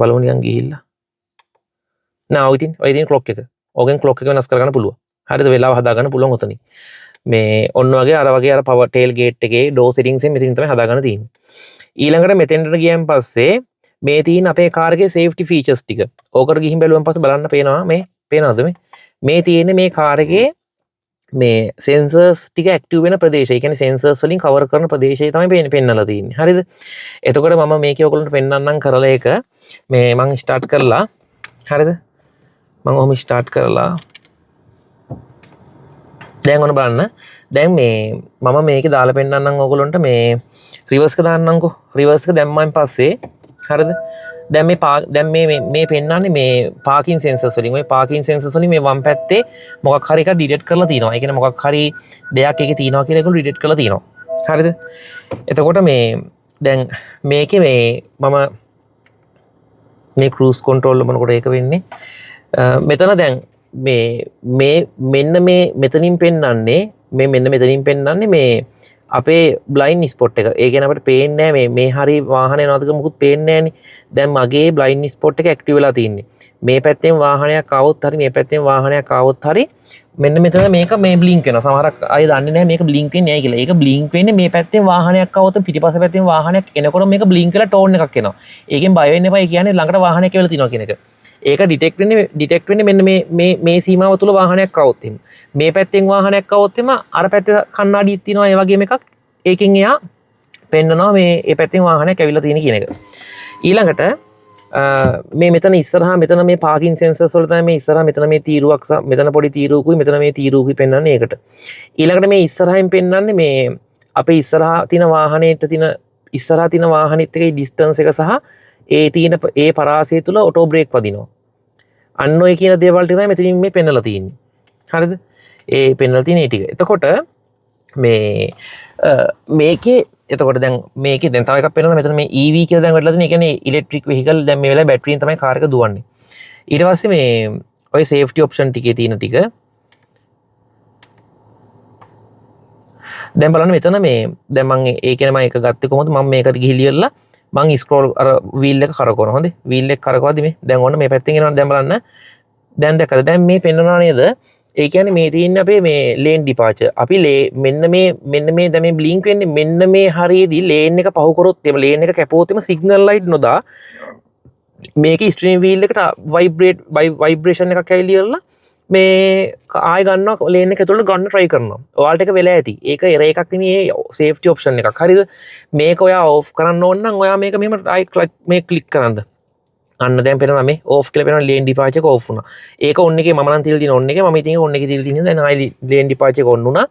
බලමු නිකන් ගිහිල්ලා. ඔය තියෙන ක්ලොක් එක. ඕකෙන් ක්ලොක් එක වෙනස් කරගන්න පුළුවන්. හරිද? වෙලාව හදාගන්න පුළුවන් ඔතනින්. මේ ඔන්න වගේ අර පවර් ටේල් ගේට් එකේ ඩෝ සෙටින්ග්ස් එකෙන් මෙතනින් තමයි හදාගන්න තියෙන්නේ. ඊළඟට මෙතෙන්ට ගියන් පස්සේ මේ තියෙන අපේ කාර් එකේ සේෆ්ටි ෆීචර්ස් ටික. ඕකට ගිහින් බැලුවන් පස්සේ බලන්න පේනවා පේනවද මේ තියෙන්නේ මේ කාර් එකේ මේ සෙන්සර්ස් ටික ඇක්ටිව් වෙන ප්‍රදේශය. ඒ කියන්නේ සෙන්සර්ස් වලින් කවර් කරන ප්‍රදේශය තමයි පෙන්නලා තියෙන්නේ. හරිද? එතකොට මම මේකේ ඔයගොල්ලන්ට පෙන්නන්නම් කරලා එක මේ මම ස්ටාර්ට් කරලා හරිද? මම ඔහොම ස්ටාර්ට් කරලා දැන් ඔන්න බලන්න. දැන් මම මේකේ දාලා පෙන්නන්නම් ඔයගොල්ලන්ට මේ රිවර්ස් එක දාන්නම්කෝ. රිවර්ස් එක දැම්මන් පස්සේ හරිද? දැන් මේ පෙන්නන්නේ මේ පාකින් සෙන්සර්ස් වලින්. ඔය පාකින් සෙන්සර්ස් වලින් මේ වම් පැත්තේ මොකක් හරි එකක් ඩිටෙක්ට් කරලා තියෙනවා. ඒ කියන්නේ මොකක් හරි දෙයක් එකේ තියෙනවා කියලා ඒගොල්ලෝ ඩිටෙක්ට් කරලා තියෙනවා. හරිද? එතකොට දැන් මේකේ මම මේ ක්‍රූස් කන්ට්‍රෝල් මොනකොට ඒක වෙන්නේ මෙතන දැන් මෙන්න මෙතනින් පෙන්වන්නේ මෙතනින් පෙන්වන්නේ මේ අපේ බ්ලයින්ඩ් ස්පොට් එක. ඒ කියන්නේ අපිට පේන්නේ නැහැ මේ හරි වාහනේ යනවාද කියලා මොකුත් පේන්නේ නැහනේ. දැන් මගේ බ්ලයින්ඩ් ස්පොට් එක ඇක්ටිව් වෙලා තියෙන්නේ. මේ පැත්තෙන් වාහනයක් ආවොත් හරි මේ පැත්තෙන් වාහනයක් ආවොත් හරි මෙන්න මෙතන මේක මේ බ්ලින්ක් වෙනවා. සමහරක් අය දන්නේ නැහැ මේක බ්ලින්ක් වෙන්නේ නැහැ කියලා. ඒක බ්ලින්ක් වෙන්නේ මේ පැත්තෙන් වාහනයක් ආවොත් පිටිපස්ස පැත්තෙන් වාහනයක් එනකොට මේක බ්ලින්ක් වෙලා ටෝන් එකක් එනවා. ඒකෙන් බය වෙන්න එපා. ඒ කියන්නේ ළඟට වාහනයක් එවලා තියෙනවා කියන එක. ඒක ඩිටෙක්ට් වෙන්නේ මෙන්න මේ සීමාව තුල වාහනයක් આવොත් එහෙම. මේ පැත්තෙන් වාහනයක් આવොත් එහෙම අර පැත්තේ කණ්ණාඩියක් තියෙනවා ඒ වගේම එකක්. ඒකෙන් එයා පෙන්නනවා මේ පැත්තෙන් වාහනයක් ඇවිල්ලා තියෙන කියන එක. ඊළඟට මේ මෙතන ඉස්සරහා මෙතන මේ පාකින් සෙන්සර්ස් වල තමයි මේ ඉස්සරහා මෙතන මේ තීරුවක් මෙතන පොඩි තීරුවකුයි මෙතන මේ තීරුවකුයි පෙන්වන්නේ ඒකට. ඊළඟට මේ ඉස්සරහින් පෙන්වන්නේ මේ අපේ ඉස්සරහා තියෙන වාහනේට තියෙන ඉස්සරහා තියෙන වාහනෙත් එකේ ඩිස්ටන්ස් එක සහ ඒ තියෙන ඒ පරාසය තුල ඔටෝ බ්‍රේක් වදිනවා. අන්න ඔය කියන දේවල් ටික තමයි මෙතනින් මේ පෙන්නලා තියෙන්නේ. හරිද? ඒ පෙන්නලා තියෙන ඒ ටික. එතකොට මේකේ එතකොට දැන් මේකේ දැන් තව එකක් පෙන්නනවා මෙතන මේ EV කියලා දැන් වැටලා තියෙන. ඒ කියන්නේ ඉලෙක්ට්‍රික් වෙහිකල් දැන් මේ වෙලාවේ බැටරියෙන් තමයි කාර් එක දුවන්නේ. ඊට පස්සේ මේ ඔය සේෆ්ටි ඔප්ෂන් ටිකේ තියෙන ටික දැන් බලන්න මෙතන මේ දැන් මම ඒ කියන්නේ මම ඒක ගත්තේ කොහොමද මම මේකට ගිහිලියලා මං ස්ක්‍රෝල් අර වීල් එක කරකවනවා. හොඳේ වීල් එක කරකවද්දි මේ දැන් ඔන්න මේ පැත්තෙන් එනවා. දැන් බලන්න දැන් දැක්කද දැන් මේ පෙන්වනවා නේද? ඒ කියන්නේ මේ තියෙන්නේ අපේ මේ ලේන් ඩිපාචර්. අපි මෙන්න මේ දැන් මේ බ්ලින්ක් වෙන්නේ මෙන්න මේ හරියේදී ලේන් එක පහු කරොත් එම ලේන් එක කැපුවොත් එම සිග්නල් ලයිට් නොදා මේක ස්ටීරින් වීල් එකට වයිබ්‍රේෂන් එකක් ඇවිල්ලා මේ ආය ගන්නවා ලේන් එක ඇතුළට ගන්න try කරනවා. ඔයාලට ඒක වෙලා ඇති. ඒක එර එකක් නෙමෙයි සේෆ්ටි ඔප්ෂන් එකක්. හරිද? මේක ඔයා ඕෆ් කරන්න ඕන නම් ඔයා මේක මෙහෙම මේ ක්ලික් කරන්න. අන්න දැන් පේනවා මේ ඕෆ් කියලා පේනවා ලේන් ඩිපාචර් එක ඕෆ් වුණා. ඒක ඔන් එකේ මම නම් තියලා තියෙන ඔන් එකේ මම ඉතින් ඔන් එකේ තියලා තියෙන දැන් ආයි ලේන් ඩිපාචර් එක ඔන් වුණා.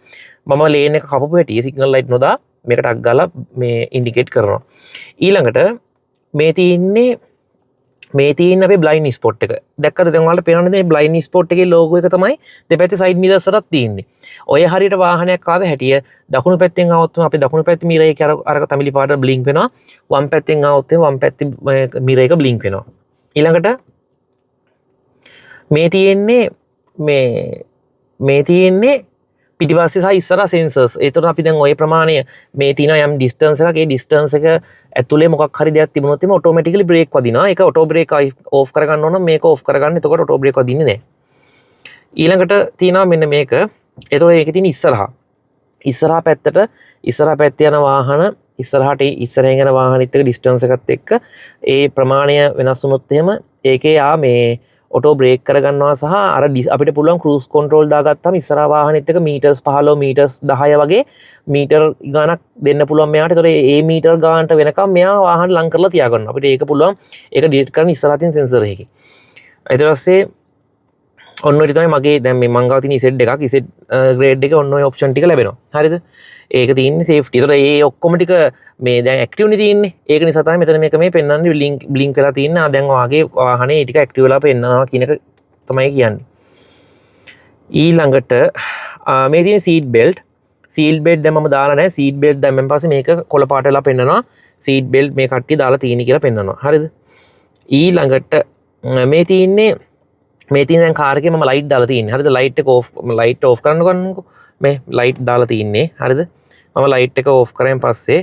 මම ලේන් එක කපපු හැටි සිග්නල් ලයිට් නොදා මේකට අක් ගාලා මේ ඉන්ඩිකේට් කරනවා. ඊළඟට මේ තියෙන අපේ බ්ලයින්ඩ් ස්පොට් එක. දැක්කද දැන් ඔයාලට පේනවනේ මේ බ්ලයින්ඩ් ස්පොට් එකේ ලෝගෝ එක තමයි දෙපැත්තේ සයිඩ් මිරර්ස් වලත් තියෙන්නේ. ඔය හරියට වාහනයක් ආව හැටිය දකුණු පැත්තෙන් ආවොත් අපි දකුණු පැත්තේ මිරර් එක අරක තමිලි පාට බ්ලින්ක් වෙනවා. වම් පැත්තෙන් ආවොත් වම් පැත්තේ මිරර් එක බ්ලින්ක් වෙනවා. ඊළඟට මේ තියෙන්නේ පිටිපස්සේ සහ ඉස්සරහා සෙන්සර්ස්. ඒතර අපි දැන් ওই ප්‍රමාණය මේ තියෙන යම් ඩිස්ටන්ස් එකක් ඒ ඩිස්ටන්ස් එක ඇතුලේ මොකක් හරි දෙයක් තිබුණොත් එimhe ඔටෝමැටිකලි බ්‍රේක් වදිනවා. ඒක ඔටෝ බ්‍රේක් ඕෆ් කරගන්න ඕන නම් මේක ඕෆ් කරගන්න. එතකොට ඔටෝ බ්‍රේක් වදින්නේ නැහැ. ඊළඟට තියෙනවා මෙන්න මේක. ඒතකොට ඒකේ තියෙන ඉස්සරහා පැත්තේ යන වාහන ඉස්සරහෙන් යන වාහනෙත් එක්ක ඩිස්ටන්ස් එකත් එක්ක ඒ ප්‍රමාණය වෙනස් වුණොත් එහෙම ඒකේ මේ ඔටෝ බ්‍රේක් කරගන්නවා සහ අර අපිට පුළුවන් ක්‍රූස් කන්ට්‍රෝල් දාගත්තාම ඉස්සරහා වාහනෙත් එක මීටර්ස් 15 මීටර්ස් 10 වගේ මීටර් ගාණක් දෙන්න පුළුවන් මෙයාට. ඒතකොට ඒ මීටර් ගානට වෙනකම් මෙයා වාහන ලං කරලා තියාගන්නවා. අපිට ඒක පුළුවන් ඒක ඩිටෙක්ට් කරන්න ඉස්සරහා තියෙන සෙන්සර් එකකින්. ඊට පස්සේ ඔන්න ඔය තමයි මගේ දැන් මේ මං ගාව තියෙන ඉසෙඩ් එකක් ඉසෙඩ් ග්‍රේඩ් එකේ ඔන්න ඔය ඔප්ෂන් ටික ලැබෙනවා. හරිද? ඒක තියෙන්නේ සේෆ්ටි. ඒතකොට ඒ ඔක්කොම ටික මේ දැන් ඇක්ටිව් නේ තියෙන්නේ. ඒක නිසා තමයි මෙතන මේක මේ පෙන්වන්නේ බ්ලින්ක් වෙලා තියෙන්නේ. දැන් ඔයාගේ වාහනේ ටික ඇක්ටිව් වෙලා පෙන්නනවා කියන එක තමයි කියන්නේ. ඊළඟට මේ තියෙන සීට් බෙල්ට් දැන් මම දාලා නැහැ. සීට් බෙල්ට් දැම්මන් පස්සේ මේක කොළ පාට වෙලා පෙන්නනවා. සීට් බෙල්ට් මේ කට්ටිය දාලා තියෙන්නේ කියලා පෙන්නනවා. හරිද? ඊළඟට මේ තියෙන දැන් කාර් එකේ මම ලයිට් දාලා තියෙන්නේ. හරිද? ලයිට් ඕෆ් කරන්නකෝ. මේ ලයිට් දාලා තියෙන්නේ. හරිද? මම ලයිට් එක ඕෆ් කරෙන් පස්සේ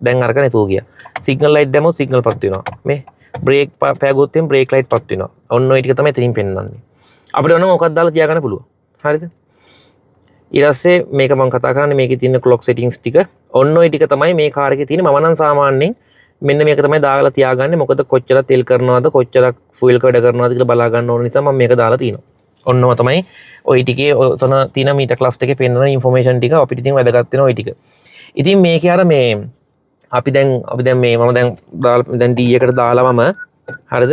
දැන් අරක නැතුව ගියා. සිග්නල් ලයිට් දැම්මොත් සිග්නල් පත් වෙනවා. මේ බ්‍රේක් පෑගුවොත් එම් බ්‍රේක් ලයිට් පත් වෙනවා. ඔන්න ඔය ටික තමයි එතනින් පෙන්වන්නේ. අපිට ඕන මොකක්ද දාලා තියාගන්න පුළුවන්. හරිද? ඊට පස්සේ මේක මම කතා කරන්නේ මේකේ තියෙන ක්ලොක් සෙටින්ග්ස් ටික. ඔන්න ඔය ටික තමයි මේ කාර් එකේ තියෙන. මම නම් සාමාන්‍යයෙන් මෙන්න මේක තමයි දාලා තියාගන්නේ. මොකද කොච්චර තෙල් කරනවද කොච්චර ෆුවල් කඩ කරනවද කියලා බලා ගන්න ඕන නිසා මම මේක දාලා තිනවා. ඔන්නම තමයි ওই ටිකේ ඔතන තියෙන මීටර් ක්ලස්ටර් එකේ පෙන්වන ඉන්ෆෝමේෂන් ටික අපිට ඉතින් වැදගත් වෙන ওই ටික. ඉතින් මේකේ අර මේ අපි දැන් මේ මම දැන් D එකට දාලා මම හරිද?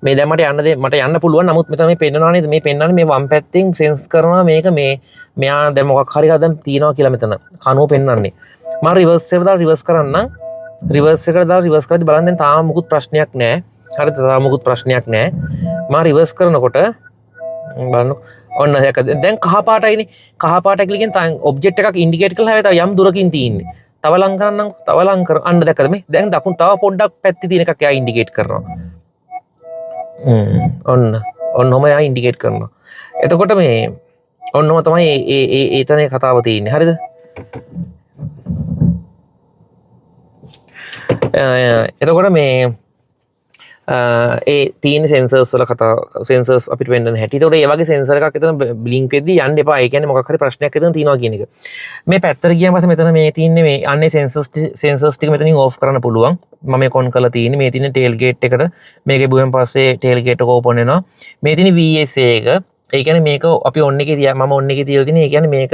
මේ දැන් මට යන්න පුළුවන්. නමුත් මෙතන මේ පෙන්වනවා නේද? මේ පෙන්වන්නේ මේ වම් පැත්තෙන් සෙන්ස් කරනවා මේක මෙයා දැන් මොකක් හරි හදන් තියනවා කියලා මෙතන කනුව පෙන්වන්නේ. මම රිවර්ස් එකට දාලා රිවර්ස් කරන්න. රිවර්ස් එකට දාලා රිවර්ස් කරද්දි බලන්න දැන් තාම මුකුත් ප්‍රශ්නයක් නැහැ. හරිද? තාම මුකුත් ප්‍රශ්නයක් නැහැ. මම රිවර්ස් කරනකොට බලන්න ඔන්න දැන් කහ පාටයිනේ. කහ පාට කියලා කියන්නේ ඔබ්ජෙක්ට් එකක් ඉන්ඩිකේට් කරලා හැබැයි යම් දුරකින් තියෙන්නේ. තව ලං කරන්නම්. තව ලං කර. අන්න දැක්කද මේ? දැන් දකුණු තව පොඩ්ඩක් පැත්තේ තියෙන එකක් එයා ඉන්ඩිකේට් කරනවා. ඔන්නම එයා ඉන්ඩිකේට් කරනවා. එතකොට මේ ඔන්නම තමයි ඒ තැනේ කතාව තියෙන්නේ. හරිද? එතකොට මේ ඒ තීන සෙන්සර්ස් වල කතා සෙන්සර්ස් අපිට වෙන්න හැටි. ඒතකොට ඒ වගේ සෙන්සර් එකක් එතන බ්ලින්ක් වෙද්දී යන්න එපා. ඒ කියන්නේ මොකක් හරි ප්‍රශ්නයක් එතන තියෙනවා කියන එක. මේ පැත්තට ගියාම පස්සේ මෙතන මේ තියෙන්නේ මේ අන්නේ සෙන්සර්ස් ටික මෙතනින් ඕෆ් කරන්න පුළුවන්. මම මේ කොන් කරලා තියෙන්නේ මේ තියෙන ටේල් ගේට් එකට මේක බුවෙන් පස්සේ ටේල් ගේට් එක ඕපන් වෙනවා. මේ තියෙන VSA එක ඒ කියන්නේ මේක අපි ඔන්න එකේ තියා මම ඔන්න එකේ තියලා තියෙන. ඒ කියන්නේ මේක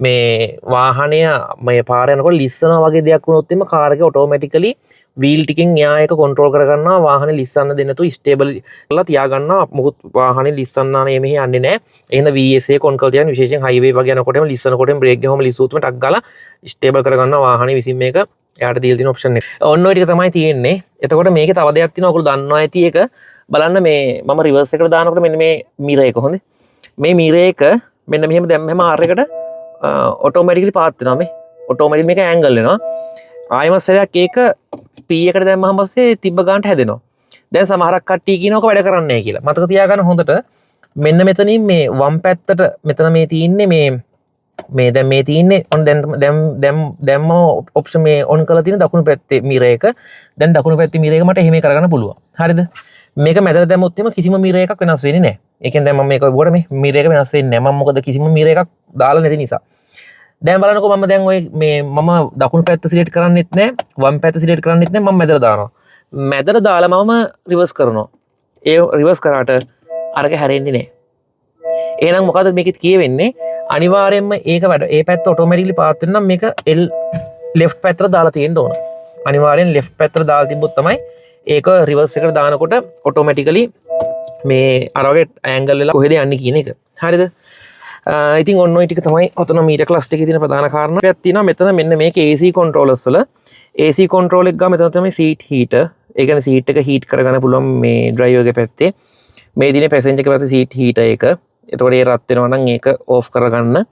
මේ වාහනය මේ පාර යනකොට ලිස්සනවා වගේ දෙයක් වුණොත් එimhe කාර් එක ඔටෝමැටිකලි වීල් ටිකෙන් එයා එක කන්ට්‍රෝල් කරගන්නවා. වාහනේ ලිස්සන්න දෙන්න තු ස්ටේබල් කරලා තියාගන්නවා. මොකද වාහනේ ලිස්සන්න නේ මෙහි යන්නේ නැහැ. එහෙනම් VSA කොන් කරලා තියන විශේෂයෙන් හයිවේ වගේ යනකොටම ලිස්සනකොටම බ්‍රේක් ගහම ලිස්සුවොත්ම ටක් ගාලා ස්ටේබල් කරගන්නවා වාහනේ විසින් මේක එයාට දීලා තියෙන ඔප්ෂන් එක. ඔන්න ඔය ටික තමයි තියෙන්නේ. එතකොට මේකේ තව දෙයක් තියෙනවා. ඔයගොල්ලෝ දන්නවා ඇති ඒක. බලන්න මේ මම රිවර්ස් එකට දානකොට මෙන්න මේ මිරර් එක හොඳේ. මේ මිරර් එක මෙන්න මෙහෙම දැම්මම R එකට ඔටෝමැටිකලි පාත් වෙනවා. මේ ඔටෝමැටිකලි මේක ඇන්ගල් වෙනවා. ආයෙම සැරයක් ඒක P එකට දැම්මම පස්සේ තිබ්බ ගන්නට හැදෙනවා. දැන් සමහරක් කට්ටිය කියනක වැඩ කරන්නේ නැහැ කියලා. මතක තියාගන්න හොඳට මෙන්න මෙතනින් මේ වම් පැත්තට මෙතන මේ තියෙන්නේ මේ දැන් මේ තියෙන්නේ ඔන් දැම්ම ඔප්ෂන් මේ ඔන් කරලා තියෙන දකුණු පැත්තේ මිරර් එක. දැන් දකුණු පැත්තේ මිරර් එක මට එහෙම කරගන්න පුළුවන්. හරිද? මේක මැදට දැම්මොත් එimhe කිසිම මිරර් එකක් වෙනස් වෙන්නේ නැහැ. ඒ කියන්නේ දැන් මම මේක වුණා මේ මිරර් එක වෙනස් වෙන්නේ නැහැ. මම මොකද කිසිම මිරර් එකක් දාලා නැති නිසා. දැන් බලන්නකෝ මම දැන් ඔය මේ මම දකුණු පැත්ත සිලෙක්ට් කරන්නෙත් නැහැ වම් පැත්ත සිලෙක්ට් කරන්නෙත් නැහැ. මම මැදට දානවා. මැදට දාලා මම රිවර්ස් කරනවා. ඒ රිවර්ස් කරාට අරක හැරෙන්නේ නැහැ. එහෙනම් මොකද මේකෙත් කියවෙන්නේ අනිවාර්යයෙන්ම ඒක වැඩ ඒ පැත්ත ඔටෝමැටිකලි පාත් වෙන නම් මේක L left පැත්තට දාලා තියෙන්න ඕන. අනිවාර්යෙන් left පැත්තට දාලා තිබ්බොත් තමයි ඒක රිවර්ස් එකට දානකොට ඔටෝමැටිකලි මේ අර වගේ ඇන්ගල් වෙලා කොහෙද යන්නේ කියන එක. හරිද? ඉතින් ඔන්න ඔය ටික තමයි ඔතන මීටර් ක්ලස්ටර් එකේ තියෙන ප්‍රධාන කාරණා. එකක් තියෙනවා මෙතන මෙන්න මේක AC controllers වල AC control එක ගාව මෙතන තමයි seat heater. ඒ කියන්නේ seat එක heat කරගන්න පුළුවන් මේ driver ගේ පැත්තේ. මේ දිනේ passenger ගේ පැත්තේ seat heater එක. එතකොට ඒ රත් වෙනවා නම් ඒක off කරගන්න.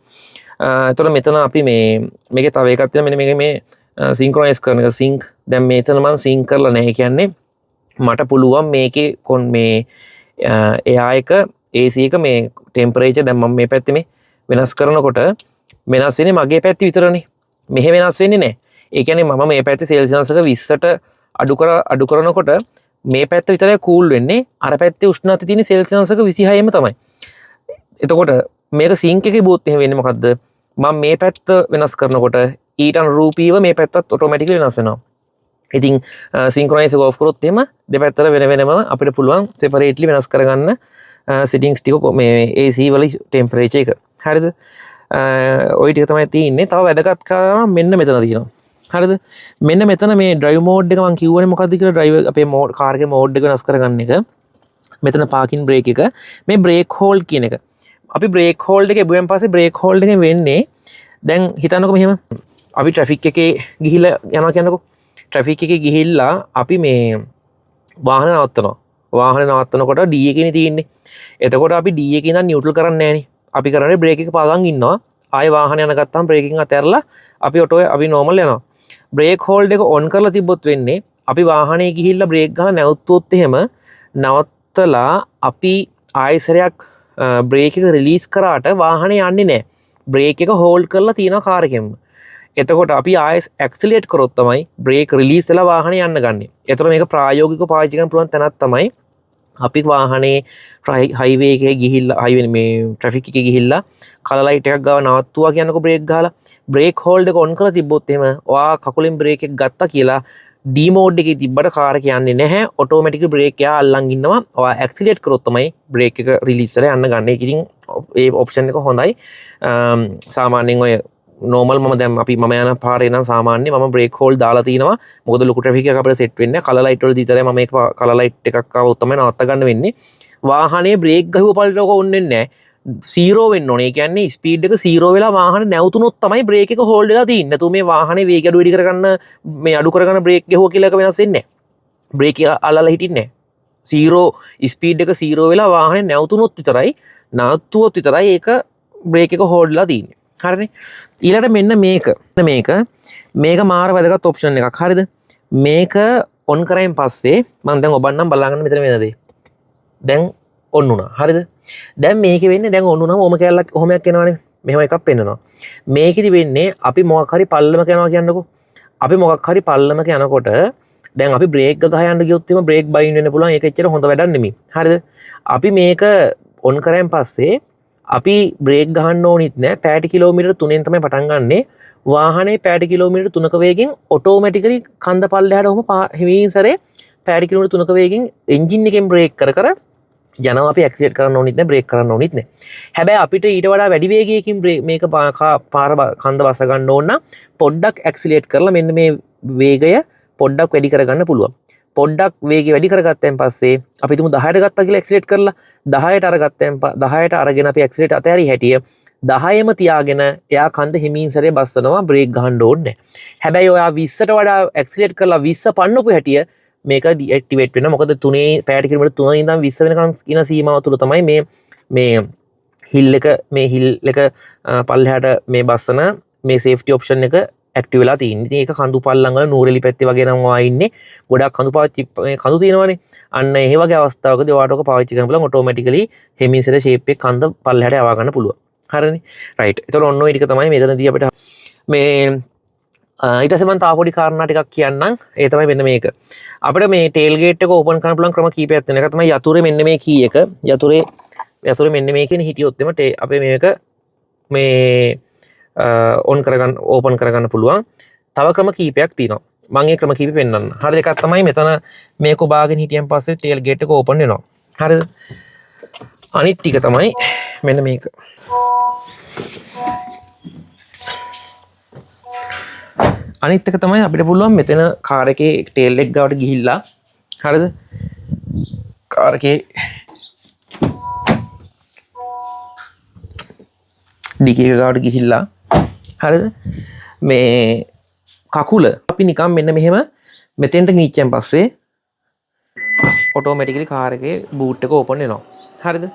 එතකොට මෙතන අපි මේකේ තව එකක් තියෙනවා මෙන්න මේක මේ synchronize කරන එක sync. දැන් මෙතන මම sync කරලා නැහැ. කියන්නේ මට පුළුවන් මේකේ මේ එයා එක AC එක මේ ටෙම්පරේචර් දැන් මම මේ පැත්තේ මේ වෙනස් කරනකොට වෙනස් වෙන්නේ මගේ පැත්තේ විතරනේ. මෙහෙ වෙනස් වෙන්නේ නැහැ. ඒ කියන්නේ මම මේ පැත්තේ සෙල්සියස් එක 20ට අඩු කරනකොට මේ පැත්ත විතරයි කූල් වෙන්නේ. අර පැත්තේ උෂ්ණත්වය තියෙන සෙල්සියස් එක 26ෙම තමයි. එතකොට මේක සිංක් එකේ බෝත් එහෙම වෙන්නේ මොකද්ද? මම මේ පැත්ත වෙනස් කරනකොට ඊට අනුරූපීව මේ පැත්තත් ඔටෝමැටිකලි වෙනස් වෙනවා. ඉතින් සින්ක්‍රොනයිස් එක ඔෆ් කරොත් එහෙම දෙපැත්තට වෙනම අපිට පුළුවන් සෙපරේට්ලි වෙනස් කරගන්න සිටින්ග්ස් ටික මේ AC වල ටෙම්පරේචර් එක. හරිද? ওই ටික තමයි තියෙන්නේ. තව වැදගත් කාරණා මෙන්න මෙතන තියෙනවා. හරිද? මෙන්න මෙතන මේ ඩ්‍රයිව් මෝඩ් එක මම කියවනේ මොකද්ද කියලා ඩ්‍රයිවර් අපේ කාර් එකේ මෝඩ් එක වෙනස් කරගන්න එක. මෙතන පාකින් බ්‍රේක් එක මේ බ්‍රේක් හෝල්ඩ් කියන එක. අපි බ්‍රේක් හෝල්ඩ් එක එබුවෙන් පස්සේ බ්‍රේක් හෝල්ඩ් එකෙන් වෙන්නේ දැන් හිතන්නකෝ මෙහෙම අපි ට්‍රැෆික් එකේ ගිහිල්ලා යනවා කියන්නකෝ. ට්‍රැෆික් එකේ ගිහිල්ලා අපි මේ වාහන නවත්තනවා. වාහන නවත්තනකොට D එකේනේ තියෙන්නේ. එතකොට අපි D එකේ ඉඳන් නියුට්‍රල් කරන්නේ නැහනේ. අපි කරන්නේ බ්‍රේක් එක පාගන් ඉන්නවා. ආයේ වාහන යන ගත්තාම බ්‍රේක් එකෙන් අතහැරලා අපි නෝමල් යනවා. බ්‍රේක් හෝල්ඩ් එක ඔන් කරලා තිබ්බොත් වෙන්නේ අපි වාහනේ ගිහිල්ලා බ්‍රේක් ගහලා නැවතුවොත් එහෙම නවත්තලා අපි ආයෙසරයක් බ්‍රේක් එක රිලීස් කරාට වාහනේ යන්නේ නැහැ. බ්‍රේක් එක හෝල්ඩ් කරලා තියෙනවා කාර් එකෙන්ම. එතකොට අපි ආයෙත් ඇක්සලරේට් කරොත් තමයි බ්‍රේක් රිලීස් වෙලා වාහනේ යන්න ගන්නේ. එතකොට මේක ප්‍රායෝගිකව පාවිච්චි කරන්න පුළුවන් තැනක් තමයි අපි වාහනේ හයිවේ එකේ ගිහිල්ලා හයිවේ මේ ට්‍රැෆික් එකේ ගිහිල්ලා කලර් ලයිට් එකක් ගාව නවත්තුවා කියනකො බ්‍රේක් ගහලා බ්‍රේක් හෝල්ඩ් එක ඔන් කරලා තිබ්බොත් එහෙම ඔයා කකුලෙන් බ්‍රේක් එක ගත්තා කියලා D මෝඩ් එකේ තිබ්බට කාර් එක යන්නේ නැහැ. ඔටෝමැටිකලි බ්‍රේක් එක අල්ලන් ඉන්නවා. ඔයා ඇක්සලරේට් කරොත් තමයි බ්‍රේක් එක රිලීස් වෙලා යන්න ගන්න. ඒක ඉතින් ඒ ඔප්ෂන් එක හොඳයි. සාමාන්‍යයෙන් ඔය නෝමල් මම යන පාරේ නම් සාමාන්‍ය මම බ්‍රේක් හෝල්ඩ් දාලා තිනවා. මොකද ලොකු ට්‍රැෆික් එකක් අපිට සෙට් වෙන්නේ නැහැ. කලර් ලයිට් වල විතරයි මම මේක කලර් ලයිට් එකක් ආවොත් තමයි නවත්ත ගන්න වෙන්නේ. වාහනේ බ්‍රේක් ගහුව පළට ඔක ඔන්නේ නැහැ. 0 වෙන්න ඕනේ. ඒ කියන්නේ ස්පීඩ් එක 0 වෙලා වාහනේ නැවතුනොත් තමයි බ්‍රේක් එක හෝල්ඩ් වෙලා තියෙන්නේ. නැතු මේ වාහනේ වේගය අඩු වැඩි කරගන්න මේ අඩු කරගන්න බ්‍රේක් ගහුවා කියලා එක වෙනස් වෙන්නේ නැහැ. බ්‍රේක් එක අල්ලලා හිටින්නේ නැහැ. 0 ස්පීඩ් එක 0 වෙලා වාහනේ නැවතුනොත් විතරයි නවත්තුවොත් විතරයි ඒක බ්‍රේක් එක හෝල්ඩ් වෙලා තියෙන්නේ. හරිනේ. ඊළඟට මෙන්න මේක මාර වැදගත් ඔප්ෂන් එකක්. හරිද? මේක ඔන් කරයින් පස්සේ මම දැන් ඔබන්නම් බලාගන්න මෙතන වෙන දේ. දැන් ඔන් වුණා. හරිද? දැන් මේකේ වෙන්නේ දැන් ඔන් වුණාම ඔම කැලලක් කොහොමයක් එනවනේ. මෙහෙම එකක් පෙන්නනවා. මේකෙදි වෙන්නේ අපි මොකක් හරි පල්ලමක යනවා කියන්නකෝ. අපි මොකක් හරි පල්ලමක යනකොට දැන් අපි බ්‍රේක් ගහ යන්න ගියොත් එimhe බ්‍රේක් බයින් වෙන්න පුළුවන්. ඒක එච්චර හොඳ වැඩක් නෙමෙයි. හරිද? අපි මේක ඔන් කරාන් පස්සේ අපි බ්‍රේක් ගහන්න ඕනිත් නෑ. පැයට කිලෝමීටර් 3න් තමයි පටන් ගන්නෙ. වාහනේ පැයට කිලෝමීටර් 3ක වේගෙන් ඔටෝමැටිකලි කන්ද පල්ලෙහාට ඔහම හිමින් සැරේ පැයට කිලෝමීටර් 3ක වේගෙන් එන්ජින් එකෙන් බ්‍රේක් කර කර යනවා. අපි ඇක්සිලරේට් කරන්න ඕනිත් නෑ, බ්‍රේක් කරන්න ඕනිත් නෑ. හැබැයි අපිට ඊට වඩා වැඩි වේගයකින් මේක පාර කන්ද බස ගන්න ඕන නම් පොඩ්ඩක් ඇක්සිලරේට් කරලා මෙන්න මේ වේගය පොඩ්ඩක් වැඩි කරගන්න පුළුවන්. පොඩ්ඩක් වේගය වැඩි කරගත්තෙන් පස්සේ අපි තුමු 10ට ගත්තා කියලා ඇක්සිලරේට් කරලා 10ට අරගත්තෙන් 10ට අරගෙන අපි ඇක්සිලරේට් අතහැරි හැටිය 10ෙම තියාගෙන එයා කන්ද හිමින් සැරේ බස්සනවා. බ්‍රේක් ගහන්න ඕනේ නැහැ. හැබැයි ඔයා 20ට වඩා ඇක්සිලරේට් කරලා 20 පන්නපු හැටිය මේක ඩිඇක්ටිවේට් වෙනවා. මොකද 3 පැයට කිලෝමීටර් 3 ඉඳන් 20 වෙනකන් ඉන සීමාව තුල තමයි මේ හිල් එක පල්ලෙහාට මේ බස්සන මේ සේෆ්ටි ඔප්ෂන් එක ඇක්ටිව් වෙලා තියෙන්නේ. ඉතින් ඒක කඳු පල්ලම් වල නූරෙලි පැත්තේ වගේ නම් වා ඉන්නේ. ගොඩක් කඳු තියෙනවානේ. අන්න ඒ වගේ අවස්ථාවකදී ඔයාට ඔක පාවිච්චි කරන්න පුළුවන්. ඔටෝමැටිකලි හෙමින්සරේ ෂේප් එක කඳ පල්ලෙහාට යවා ගන්න පුළුවන්. හරිනේ. රයිට්. ඒතකොට ඔන්න ඔය ටික තමයි මෙතනදී අපිට මේ ඊට පස්සේ මම තා පොඩි කාරණා ටිකක් කියන්නම්. ඒ තමයි මෙන්න මේක. අපිට මේ ටේල් ගේට් එක ඕපන් කරන්න පුළුවන් ක්‍රම කීපයක් තියෙනවා. ඒක තමයි යතුරේ මෙන්න මේ කී එක. යතුරේ මෙන්න මේකෙන් හිටියොත් එම අපේ මේක මේ ඔන් කරගන්න ඕපන් කරගන්න පුළුවන්. තව ක්‍රම කීපයක් තියෙනවා. මම ඒ ක්‍රම කීපෙ පෙන්නන්න. හරිද? එකක් තමයි මෙතන මේක ඔබාගෙන හිටියන් පස්සේ ටේල් ගේට් එක ඕපන් වෙනවා. හරිද? අනිත් ටික තමයි මෙන්න මේක. අනිත් එක තමයි අපිට පුළුවන් මෙතන කාර් එකේ ටේල් එක ගාවට ගිහිල්ලා හරිද? කාර් එකේ ඩිකි එක ගාවට ගිහිල්ලා හරිද? මේ කකුල අපි නිකන් මෙන්න මෙහෙම මෙතෙන්ට ගිහිච්චන් පස්සේ ඔටෝමැටිකලි කාර් එකේ බූට් එක ඕපන් වෙනවා. හරිද?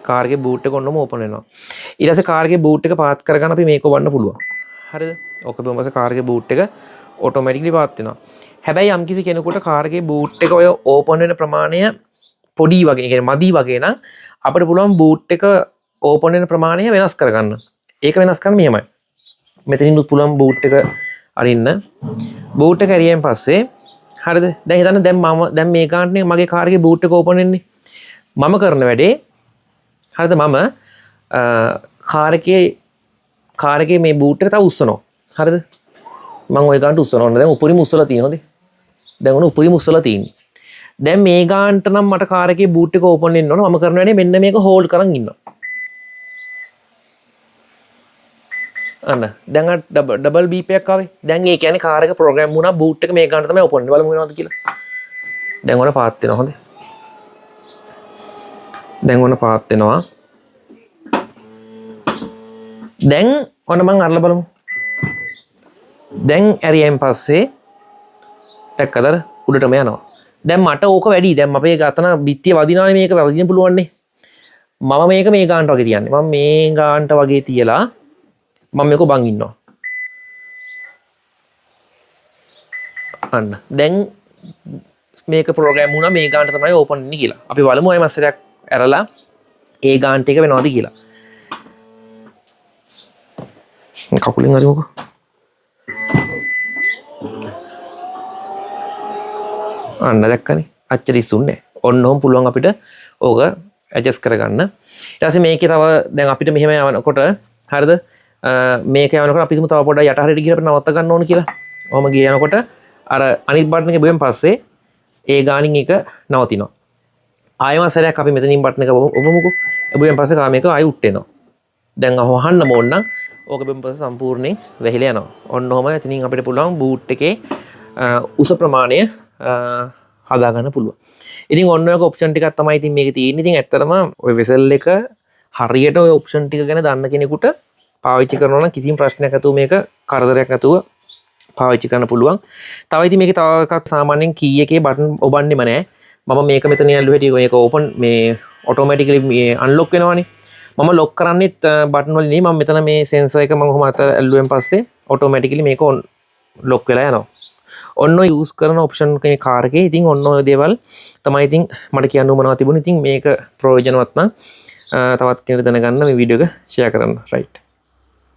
කාර් එකේ බූට් එක ඔන්නම ඕපන් වෙනවා. ඊට පස්සේ කාර් එකේ බූට් එක පාත් කරගන්න අපි මේක ඔබන්න පුළුවන්. හරිද? ඔක පස්සේ කාර් එකේ බූට් එක ඔටෝමැටිකලි පාත් වෙනවා. හැබැයි යම්කිසි කෙනෙකුට කාර් එකේ බූට් එක ඔය ඕපන් වෙන ප්‍රමාණය පොඩි වගේ, ඒ කියන්නේ මදි වගේ නම් අපිට පුළුවන් බූට් එක ඕපන් වෙන ප්‍රමාණය වෙනස් කරගන්න. ඒක වෙනස් කරන්න මෙහෙමයි. මෙතනින් පුළුවන් බූට් එක අරින්න. බූට් එක ඇරියෙන් පස්සේ හරිද? දැන් හිතන්න දැන් මේ ගානනේ මගේ කාර් එකේ බූට් එක ඕපන් වෙන්නේ. මම කරන වැඩේ හරිද? මම කාර් එකේ මේ බූට් එක තව උස්සනවා. හරිද? මම ওই ගානට උස්සනවා. දැන් උඩරින් උස්සලා තියෙනවද? දැන් උන උඩරින් උස්සලා තියෙන්නේ. දැන් මේ ගානට නම් මට කාර් එකේ බූට් එක ඕපන් වෙන්න ඕන. මම කරන වැඩේ මෙන්න මේක හෝල්ඩ් කරන් ඉන්නවා. අන්න දැන් ඩබල් බීප් එකක් ආවේ. දැන් ඒ කියන්නේ කාර් එක ප්‍රෝග්‍රෑම් වුණා බූට් එක මේ ගානට තමයි ඕපන් වෙන්නේ. බලමු වෙනවද කියලා. දැන් ඔන්න පාත් වෙනවා. හොඳේ. දැන් ඔන්න පාත් වෙනවා. දැන් ඔන්න මං අරලා බලමු. දැන් ඇරියෙන් පස්සේ දැක්කද උඩටම යනවා. දැන් මට ඕක වැඩි. දැන් අපේ ගතන බිත්තිය වදිනානේ මේක වදින්න පුළුවන්නේ. මම මේක මේ ගානට වගේ තියන්නේ. මම මේ ගානට වගේ තියලා මම මේක බං ඉන්නවා. අන්න දැන් මේක ප්‍රෝග්‍රෑම් වුණා මේ ගානට තමයි ඕපන් වෙන්නේ කියලා. අපි බලමු අය මාසයක් ඇරලා ඒ ගානට එක වෙනවද කියලා. කකුලෙන් හරිමුකෝ. අන්න දැක්කනේ. අච්චර ඉස්සුන්නේ. ඔන්නෝම පුළුවන් අපිට ඕක ඇඩ්ජස්ට් කරගන්න. ඊට පස්සේ මේකේ තව දැන් අපිට මෙහෙම යනකොට හරිද? මේක යනකොට අපි තුමු තව පොඩ්ඩක් යට හරියට ගිහලා නවත්ත ගන්න ඕන කියලා. ඔහම ගිය යනකොට අර අනිත් බටන් එක බෙන් පස්සේ ඒ ගානින් එක නවතිනවා. ආයෙම සැරයක් අපි මෙතනින් බටන් එක ඔබමුකෝ. ඔබෙන් පස්සේ කාම එක ආයෙ උට් වෙනවා. දැන් අහන්න ඕන නම් ඕක බෙන් පස්සේ සම්පූර්ණයෙන් වැහිලා යනවා. ඔන්න ඔහම එතනින් අපිට පුළුවන් බූට් එකේ උස ප්‍රමාණය හදාගන්න පුළුවන්. ඉතින් ඔන්න ඔය ඔප්ෂන් ටිකක් තමයි ඉතින් මේකේ තියෙන්නේ. ඉතින් ඇත්තටම ඔය වෙසල් එක හරියට ඔය ඔප්ෂන් ටික ගැන දන්න කෙනෙකුට පාවිච්චි කරනවා නම් කිසිම ප්‍රශ්නයක් නැතුව මේක කරදරයක් නැතුව පාවිච්චි කරන්න පුළුවන්. තව ඉතින් මේකේ තව එකක් සාමාන්‍යයෙන් කී එකේ බටන් ඔබන්නෙම නැහැ. මම මේක මෙතන ඇල්ලුව හැටි මේක ඕපන් මේ ඔටෝමැටිකලි මේ අන්ලොක් වෙනවනේ. මම ලොක් කරන්නෙත් බටන් වලින් නෙමෙයි. මම මෙතන මේ සෙන්සර් එක මම කොහොම අත ඇල්ලුවෙන් පස්සේ ඔටෝමැටිකලි මේක ලොක් වෙලා යනවා. ඔන්න යූස් කරන ඔප්ෂන් කෙනෙ කාර් එකේ. ඉතින් ඔන්න ඔය දේවල් තමයි ඉතින් මට කියන්න උවමනවා තිබුණේ. ඉතින් මේක ප්‍රයෝජනවත් නම් තවත් කෙනෙකුට දැනගන්න මේ වීඩියෝ එක ෂෙයා කරන්න. රයිට්.